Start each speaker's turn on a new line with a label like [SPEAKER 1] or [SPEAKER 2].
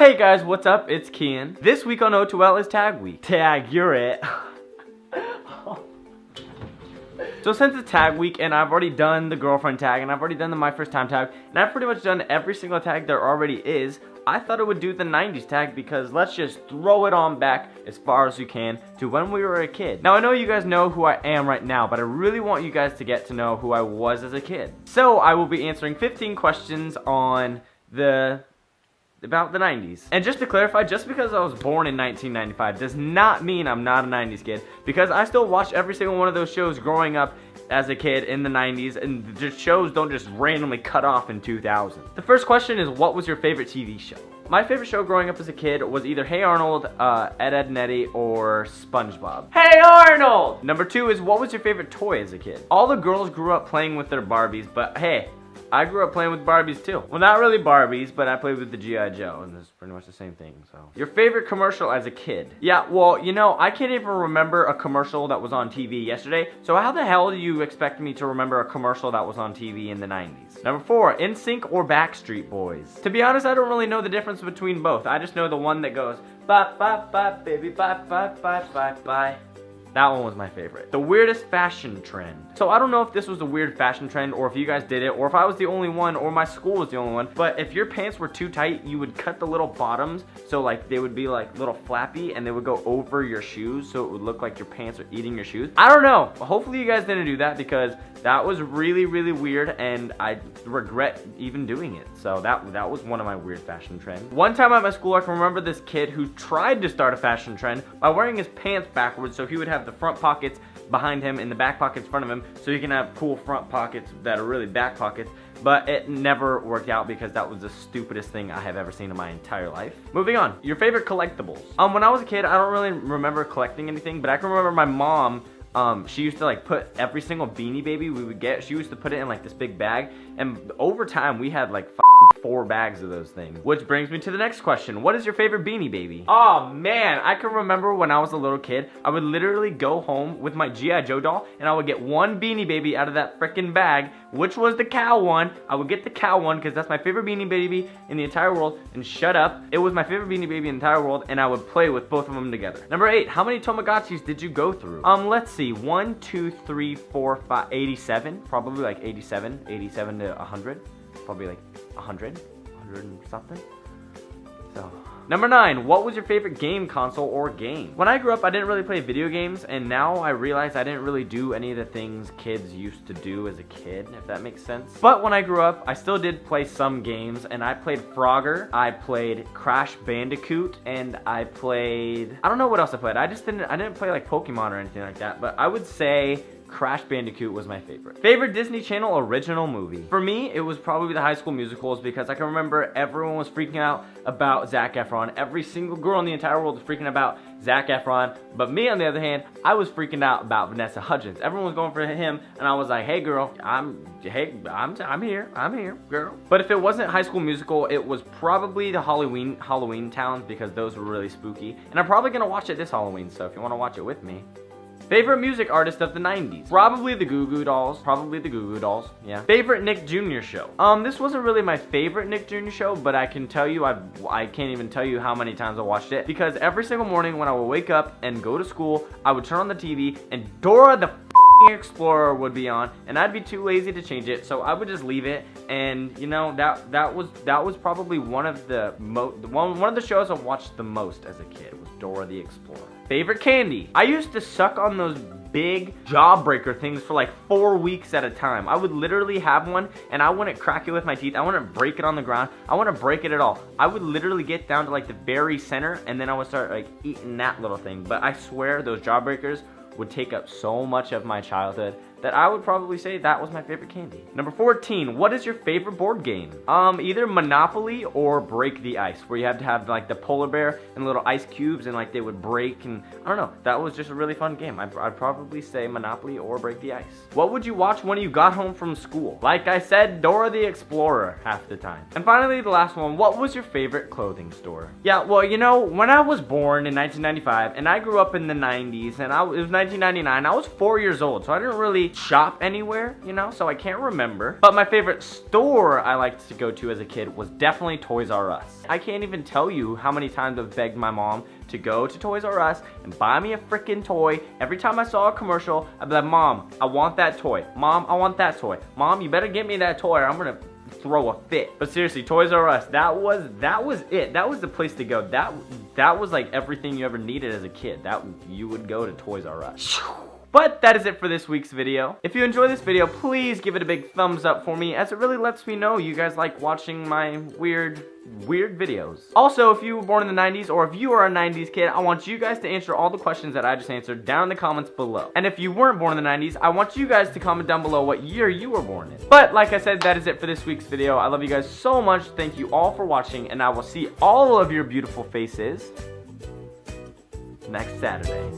[SPEAKER 1] Hey guys, what's up? It's Kian. This week on O2L is tag week. Tag, you're it. So since it's tag week and I've already done the girlfriend tag and I've already done the my first time tag and I've pretty much done every single tag there already is, I thought it would do the 90s tag because let's just throw it on back as far as you can to when we were a kid. Now I know you guys know who I am right now, but I really want you guys to get to know who I was as a kid. So I will be answering 15 questions on about the 90s. And just to clarify, just because I was born in 1995 does not mean I'm not a 90s kid, because I still watched every single one of those shows growing up as a kid in the 90s, and the shows don't just randomly cut off in 2000. The first question is, what was your favorite TV show? My favorite show growing up as a kid was either Hey Arnold, Ed, Edd n Eddy, or SpongeBob. Hey Arnold! Number 2 is, what was your favorite toy as a kid? All the girls grew up playing with their Barbies, but hey, I grew up playing with Barbies too. Well, not really Barbies, but I played with the G.I. Joe, and it's pretty much the same thing, so. Your favorite commercial as a kid? Yeah, well, you know, I can't even remember a commercial that was on TV yesterday, so how the hell do you expect me to remember a commercial that was on TV in the 90s? Number 4, NSYNC or Backstreet Boys? To be honest, I don't really know the difference between both. I just know the one that goes, bye, bye, bye, baby, bye, bye, bye, bye, bye. That one was my favorite. The weirdest fashion trend. So I don't know if this was a weird fashion trend or if you guys did it or if I was the only one or my school was the only one, but if your pants were too tight, you would cut the little bottoms so like they would be like little flappy and they would go over your shoes so it would look like your pants are eating your shoes. I don't know. Hopefully you guys didn't do that because that was really, really weird and I regret even doing it. So that was one of my weird fashion trends. One time at my school, I can remember this kid who tried to start a fashion trend by wearing his pants backwards so he would have the front pockets behind him and the back pockets in front of him so he can have cool front pockets that are really back pockets, but it never worked out because that was the stupidest thing I have ever seen in my entire life. Moving on, your favorite collectibles. When I was a kid, I don't really remember collecting anything, but I can remember my mom, she used to like put every single Beanie Baby we would get, she used to put it in like this big bag, and over time we had like 4 bags of those things. Which brings me to the next question. What is your favorite Beanie Baby? Oh man, I can remember when I was a little kid, I would literally go home with my G.I. Joe doll and I would get one Beanie Baby out of that freaking bag, which was the cow one. I would get the cow one because that's my favorite Beanie Baby in the entire world, and shut up. It was my favorite Beanie Baby in the entire world and I would play with both of them together. Number 8, how many Tamagotchis did you go through? Let's see, 1, 2, 3, 4, 5, 87, probably like 87 to 100, probably like 100 and something. So, number 9, what was your favorite game console or game? When I grew up, I didn't really play video games, and now I realize I didn't really do any of the things kids used to do as a kid, if that makes sense. But when I grew up, I still did play some games, and I played Frogger, I played Crash Bandicoot, and I don't know what else I played. I didn't play like Pokemon or anything like that, but I would say Crash Bandicoot was my favorite. Favorite Disney Channel original movie? For me, it was probably the High School Musicals because I can remember everyone was freaking out about Zac Efron. Every single girl in the entire world was freaking about Zac Efron, but me on the other hand, I was freaking out about Vanessa Hudgens. Everyone was going for him, and I was like, hey girl, I'm here, girl. But if it wasn't High School Musical, it was probably the Halloween Towns because those were really spooky. And I'm probably gonna watch it this Halloween, so if you wanna watch it with me. Favorite music artist of the 90s? Probably the Goo Goo Dolls, yeah. Favorite Nick Jr. show? This wasn't really my favorite Nick Jr. show, but I can tell you, I can't even tell you how many times I watched it, because every single morning when I would wake up and go to school, I would turn on the TV, and Dora the Explorer would be on, and I'd be too lazy to change it, so I would just leave it. And you know, that was probably one of the shows I watched the most as a kid, was Dora the Explorer. Favorite candy? I used to suck on those big jawbreaker things for like 4 weeks at a time. I would literally have one and I wouldn't crack it with my teeth. I wouldn't break it on the ground. I wouldn't break it at all. I would literally get down to like the very center and then I would start like eating that little thing. But I swear those jawbreakers would take up so much of my childhood that I would probably say that was my favorite candy. Number 14, what is your favorite board game? Either Monopoly or Break the Ice, where you have to have like the polar bear and little ice cubes and like they would break, and I don't know, that was just a really fun game. I'd probably say Monopoly or Break the Ice. What would you watch when you got home from school? Like I said, Dora the Explorer half the time. And finally, the last one, what was your favorite clothing store? Yeah, well, you know, when I was born in 1995 and I grew up in the 90s and it was 1999, I was 4 years old, so I didn't really really shop anywhere, you know, so I can't remember. But my favorite store I liked to go to as a kid was definitely Toys R Us. I can't even tell you how many times I've begged my mom to go to Toys R Us and buy me a freaking toy. Every time I saw a commercial, I'd be like, Mom, I want that toy. Mom, I want that toy. Mom, you better get me that toy or I'm gonna throw a fit. But seriously, Toys R Us, that was it. That was the place to go. That was like everything you ever needed as a kid. You would go to Toys R Us. But that is it for this week's video. If you enjoyed this video, please give it a big thumbs up for me, as it really lets me know you guys like watching my weird videos. Also, if you were born in the 90s or if you are a 90s kid, I want you guys to answer all the questions that I just answered down in the comments below. And if you weren't born in the 90s, I want you guys to comment down below what year you were born in. But like I said, that is it for this week's video. I love you guys so much. Thank you all for watching, and I will see all of your beautiful faces next Saturday.